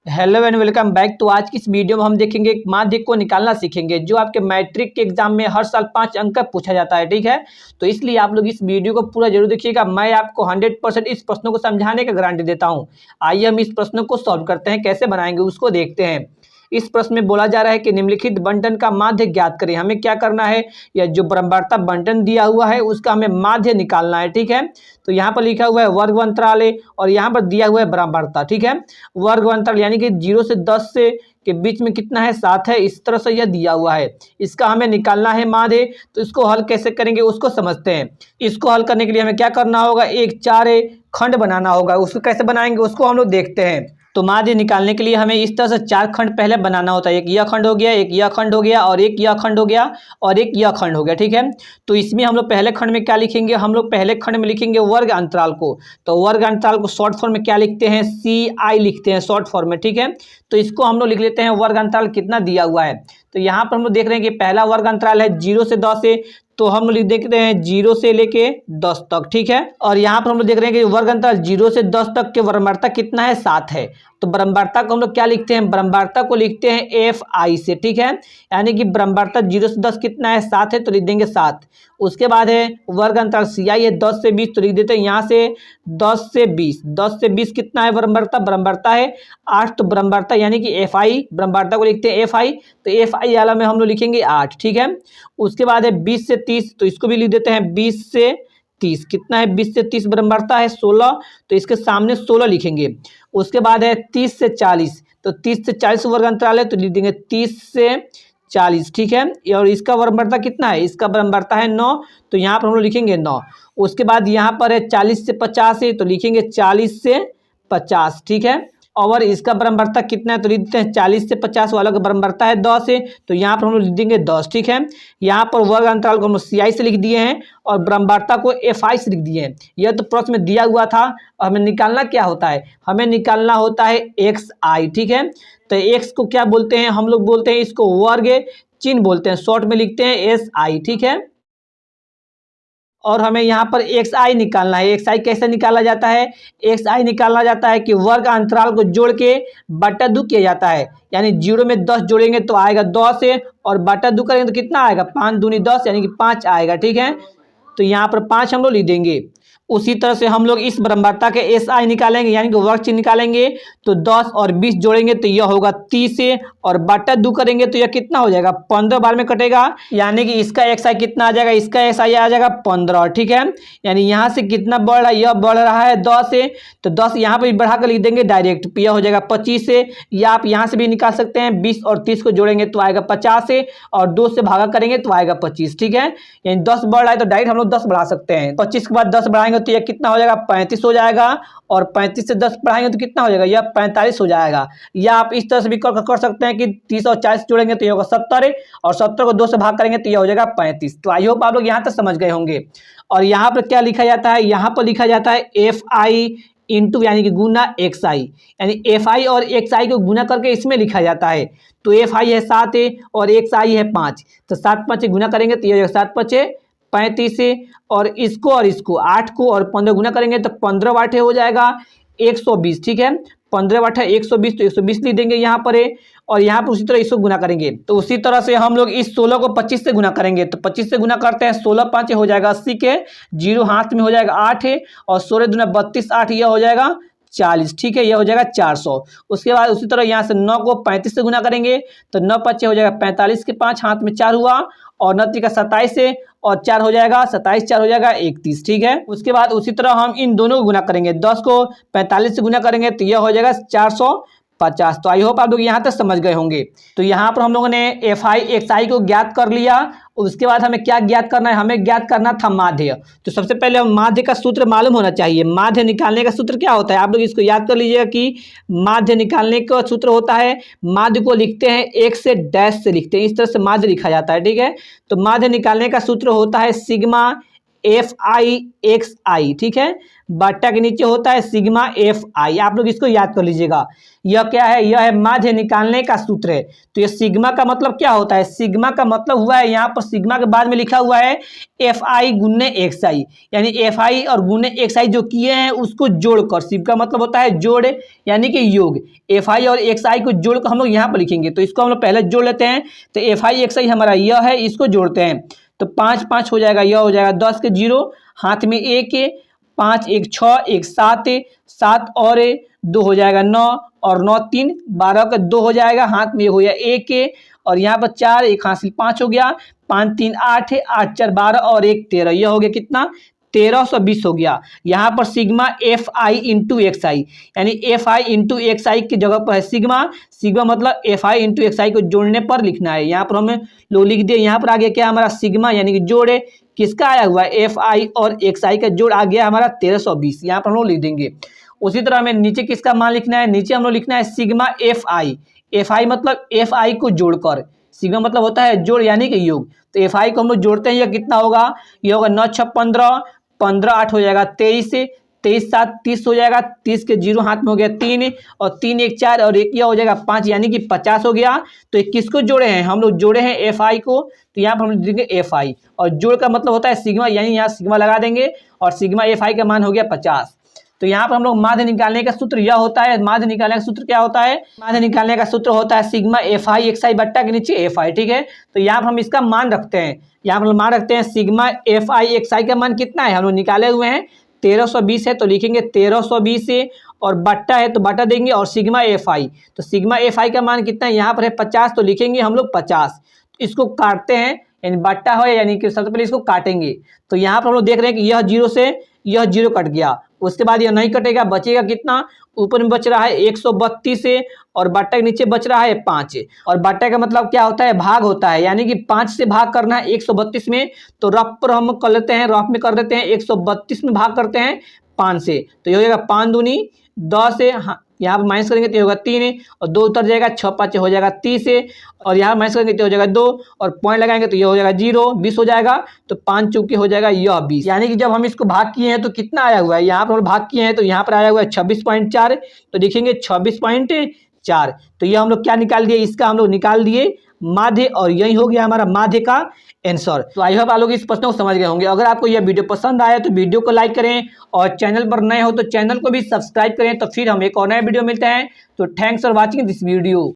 Hello and welcome back. तो आज की इस वीडियो में हम देखेंगे एक माध्य को निकालना सीखेंगे जो आपके मैट्रिक के एग्जाम में हर साल 5 अंक का पूछा जाता है। ठीक है, तो इसलिए आप लोग इस वीडियो को पूरा जरूर देखिएगा। मैं आपको 100% इस प्रश्नों को समझाने का गारंटी देता हूं। आइए हम इस प्रश्नों को सॉल्व करते हैं, कैसे बनाएंगे उसको देखते हैं। इस प्रश्न में बोला जा रहा है कि निम्नलिखित बंटन का माध्य ज्ञात करें। हमें क्या करना है, या जो बराबरता बंटन दिया हुआ है उसका हमें माध्य निकालना है। ठीक है, तो यहाँ पर लिखा हुआ है वर्ग अंतराल और यहाँ पर दिया हुआ है बराबरता। ठीक है, वर्ग अंतराल यानी कि 0 से 10 से के बीच में कितना है, 7 है। इस तरह से यह दिया हुआ है, इसका हमें निकालना है माध्य। तो इसको हल कैसे करेंगे उसको समझते हैं। इसको हल करने के लिए हमें क्या करना होगा, एक 4 खंड बनाना होगा। उसको कैसे बनाएंगे उसको हम लोग देखते हैं। तो माध्य निकालने के लिए हमें इस तरह से 4 खंड पहले बनाना होता है। एक यह खंड हो गया, एक यह खंड हो गया, और एक यह खंड हो गया, और एक यह खंड हो गया। ठीक है, तो इसमें हम लोग पहले खंड में क्या लिखेंगे, हम लोग पहले खंड में लिखेंगे वर्ग अंतराल को। तो वर्ग अंतराल को शॉर्ट फॉर्म में क्या लिखते हैं, CI लिखते हैं शॉर्ट फॉर्म में। ठीक है, तो इसको हम लोग लिख लेते हैं वर्ग अंतराल कितना दिया हुआ है। तो यहाँ पर हम लोग देख रहे हैं कि पहला वर्ग अंतराल है 0 से 10 है, तो हम लोग देखते हैं 0 से लेके 10 तक। ठीक है, और यहाँ पर हम लोग देख रहे हैं कि वर्ग अंतराल 0 से 10 तक के बराबरता कितना है, 7 है। तो बराबरता को हम लोग क्या लिखते हैं, बराबरता को लिखते हैं FI से। ठीक है, यानी कि बराबरता 0 से 10 कितना है, 7 है, तो लिख देंगे 7। उसके बाद है वर्ग अंतराल CI है 10 से 20, तो लिख देते हैं यहाँ से 10 से 20। 10 से 20 कितना है बराबरता, बराबरता है 8। तो बराबरता यानी कि FI, बराबरता को लिखते हैं FI, तो FI वाला में हम लोग लिखेंगे 8। ठीक है, उसके बाद है 20 से 30, तो इसको भी लिख देते हैं 20 से 30। कितना है, 20 से 30 बराबरता है 16, तो इसके सामने 16 लिखेंगे। उसके बाद है 30 से 40, तो 30 से 40 वर्ग अंतराल है, तो लिख देंगे 30 से 40। ठीक है, और इसका बराबरता कितना है, इसका बराबरता है 9, तो यहाँ पर हम लोग लिखेंगे 9। उसके बाद यहाँ पर है 40 से 50 है, तो लिखेंगे 40 से 50। ठीक है, और इसका बराबरता कितना है, तो लिख देते हैं 40 से 50 वाला का बराबरता है 10 है, तो यहाँ पर हम लोग लिख देंगे 10। ठीक है, यहाँ पर वर्ग अंतराल को हम लोग CI से लिख दिए हैं और बराबरता को FI से लिख दिए हैं। यह तो प्रश्न में दिया हुआ था, और हमें निकालना क्या होता है, हमें निकालना होता है XI। ठीक है, तो X को क्या बोलते हैं, हम लोग बोलते हैं इसको वर्ग चिन्ह बोलते हैं, शॉर्ट में लिखते हैं SI। ठीक है, और हमें यहाँ पर XI निकालना है। XI कैसे निकाला जाता है, XI निकालना जाता है कि वर्ग अंतराल को जोड़ के बटा 2 किया जाता है। यानी 0 में 10 जोड़ेंगे तो आएगा 10 है, और बटा 2 करेंगे तो कितना आएगा, 5 दूनी 10 यानी कि 5 आएगा। ठीक है, तो यहाँ पर 5 हम लोग लिख देंगे। उसी तरह से हम लोग इस बराबरता के SI निकालेंगे, यानी कि वर्ग चिन्ह निकालेंगे। तो 10 और 20 जोड़ेंगे तो यह होगा 30 है, और बटा 2 करेंगे तो यह कितना हो जाएगा, 15 बार में कटेगा, यानी कि इसका XI कितना आ जाएगा, इसका SI आ जाएगा 15। ठीक है, यानी यहाँ से कितना बढ़ रहा है, यह बढ़ रहा है 10 है, तो 10 यहाँ पर भी बढ़ा कर लिख देंगे डायरेक्ट, यह हो जाएगा 25 है। या आप यहाँ से भी निकाल सकते हैं, 20 और 30 को जोड़ेंगे तो आएगा 50 है, और 2 से भागा करेंगे तो आएगा 25। ठीक है, यानी 10 बढ़ रहा है तो डायरेक्ट हम लोग 10 बढ़ा सकते हैं। 25 के बाद 10 बढ़ाएंगे तो यह कितना हो जाएगा, 35 हो जाएगा, और 35 से 10 बढ़ाएंगे तो कितना हो जाएगा, यह 45 हो जाएगा। या आप इस तरह से भी कर सकते हैं कि 30 और 40 जोड़ेंगे तो यह होगा 70, और 70 को 2 से भाग करेंगे तो यह हो जाएगा 35। तो आई होप आप लोग यहाँ तक समझ गए होंगे। और यहाँ पर क्या लिखा जाता है, यहाँ पर लिखा जाता है FI इंटू यानी कि गुना XI, यानी FI और XI को गुना करके इसमें लिखा जाता है। तो FI है 7 है और XI है 5, तो 7 5 गुना करेंगे तो यह 7 5 35 है, और इसको 8 को और 15 गुना करेंगे तो 15 वाटे हो जाएगा 120। ठीक है, 15 वाट है 120, तो 120 लिख देंगे यहाँ पर है, और यहाँ पर उसी तरह इसको गुना करेंगे। तो उसी तरह से हम लोग इस 16 को 25 से गुना करेंगे, तो 25 से गुना करते हैं, 16 5 हो जाएगा 80 के, 0 हाथ में हो जाएगा 8 है, और 16 दूना 32, 8 यह हो जाएगा 40। ठीक है, यह हो जाएगा 400। उसके बाद उसी तरह यहाँ से 9 को 35 से गुना करेंगे, तो 9 5 हो जाएगा 45 के 5 हाथ में 4 हुआ, और 9 का 27 है, और 4 हो जाएगा 27, 4 हो जाएगा 31। ठीक है, उसके बाद उसी तरह हम इन दोनों को गुना करेंगे, 10 को 45 से गुना करेंगे तो यह हो जाएगा 450। तो आई होप आप लोग यहाँ तक समझ गए होंगे। तो यहाँ पर हम लोगों ने FI XI को ज्ञात कर लिया। उसके बाद हमें क्या ज्ञात करना है, हमें ज्ञात करना था माध्य। तो सबसे पहले हम माध्य का सूत्र मालूम होना चाहिए। माध्य निकालने का सूत्र क्या होता है, आप लोग इसको याद कर लीजिएगा कि माध्य निकालने का सूत्र होता है, माध्य को लिखते हैं एक से डैश से लिखते हैं, इस तरह से माध्य लिखा जाता है। ठीक है, तो माध्य निकालने का सूत्र होता है सिग्मा एफ आई एक्स आई, ठीक है, बट्टा के नीचे होता है सिग्मा एफ आई। आप लोग इसको याद कर लीजिएगा। यह क्या है, यह है माध्य निकालने का सूत्र है। तो ये सिग्मा का मतलब क्या होता है, सिग्मा का मतलब हुआ है, यहाँ पर सिग्मा के बाद में लिखा हुआ है एफ आई गुने एक्स आई, यानी एफ आई और गुने एक्स आई जो किए हैं उसको जोड़कर, सिग्मा का मतलब होता है जोड़ यानी कि योग, एफ आई और एक्स आई को जोड़कर हम लोग यहाँ पर लिखेंगे। तो इसको हम लोग पहले जोड़ लेते हैं। तो एफ आई एक्स आई हमारा यह है, इसको जोड़ते हैं तो 5 5 हो जाएगा, यह हो जाएगा 10 के 0, हाथ में 1 5 1 6 1 7 7 और 2 हो जाएगा 9 और 9 3 12 का 2 हो जाएगा, हाथ में हो गया 1 और यहाँ पर 4 1 हासिल 5 हो गया, 5 3 8 8 4 12 और 1 13, यह हो गया कितना 1320 हो गया। यहाँ पर sigma F I into X I, यानी F I into X I की जगह पर है सिग्मा, सिग्मा मतलब F I into X I को जोड़ने पर लिखना है। यहाँ पर हमें लोग लिख दिए, यहाँ पर आ गया क्या हमारा सिग्मा यानी कि जोड़े किसका आया हुआ है एफ आई और एक्स आई का जोड़ आ गया हमारा 1320, यहाँ पर हम लोग लिख देंगे। उसी तरह हमें नीचे किसका मान लिखना है, नीचे हम लोग लिखना है सिग्मा एफ आई मतलब एफ आई को जोड़कर, सिग्मा मतलब होता है जोड़ यानी कि योग। तो एफ आई को हम लोग जोड़ते हैं, यह कितना होगा, यह होगा 9 6 15 15 8 हो जाएगा 23 23 7 30 हो जाएगा, 30 के 0 हाथ में हो गया 3 और 3 1 4 और 1 यह हो जाएगा 5 यानी कि 50 हो गया। तो किसको जोड़े हैं, हम लोग जोड़े हैं एफ आई को, तो यहाँ पर हम देंगे एफ आई और जोड़ का मतलब होता है सिग्मा, यानी यहाँ सिग्मा लगा देंगे और सिग्मा एफ आई का मान हो गया 50। तो यहाँ पर हम लोग माध्य निकालने का सूत्र यह होता है, माध्य निकालने का सूत्र क्या होता है, माध्य निकालने का सूत्र होता है सिग्मा एफ आई एक्स आई बट्टा के नीचे एफ आई, ठीक है। तो यहाँ पर हम इसका मान रखते हैं, यहाँ पर मान रखते हैं सिग्मा एफ आई एक्स आई का मान कितना है, हम लोग निकाले हुए हैं 1320 है, तो लिखेंगे 1320 और बट्टा है तो बट्टा देंगे और सिग्मा एफ आई, तो सिग्मा एफ आई का मान कितना है, यहाँ पर है 50, तो लिखेंगे हम लोग 50। इसको काटते हैं, यानी बट्टा हो यानी कि सबसे पहले इसको काटेंगे। तो यहाँ पर हम लोग देख रहे हैं कि यह 0 से यह 0 कट गया, उसके बाद यह नहीं कटेगा, बचेगा कितना, ऊपर में बच रहा है 132 और बट्टा के नीचे बच रहा है 5 और बट्टा का मतलब क्या होता है, भाग होता है, यानी कि 5 से भाग करना है 132 में। तो रफ पर हम कर लेते हैं, रफ में कर देते हैं 132 में भाग करते हैं 5 से, तो ये हो जाएगा 5 दूनी 10 हाँ, यहाँ पर माइनस करेंगे तो ये होगा 3 और 2 उतर जाएगा, 6 5 हो जाएगा 30 और यहाँ माइनस करेंगे तो हो जाएगा 2 और पॉइंट लगाएंगे तो ये हो जाएगा 0 20 हो जाएगा, तो 5 चौके हो जाएगा यह 20, यानी कि जब हम इसको भाग किए हैं तो कितना आया हुआ है, यहाँ पर हम भाग किए हैं तो यहाँ पर आया हुआ है 26.4, तो देखेंगे 26.4। तो ये हम लोग क्या निकाल दिए, इसका हम लोग निकाल दिए माध्य और यही हो गया हमारा माध्य का आंसर। तो आई होप आप लोग इस प्रश्न को समझ गए होंगे। अगर आपको यह वीडियो पसंद आया तो वीडियो को लाइक करें और चैनल पर नए हो तो चैनल को भी सब्सक्राइब करें। तो फिर हम एक और नए वीडियो मिलते हैं। तो thanks for watching this video.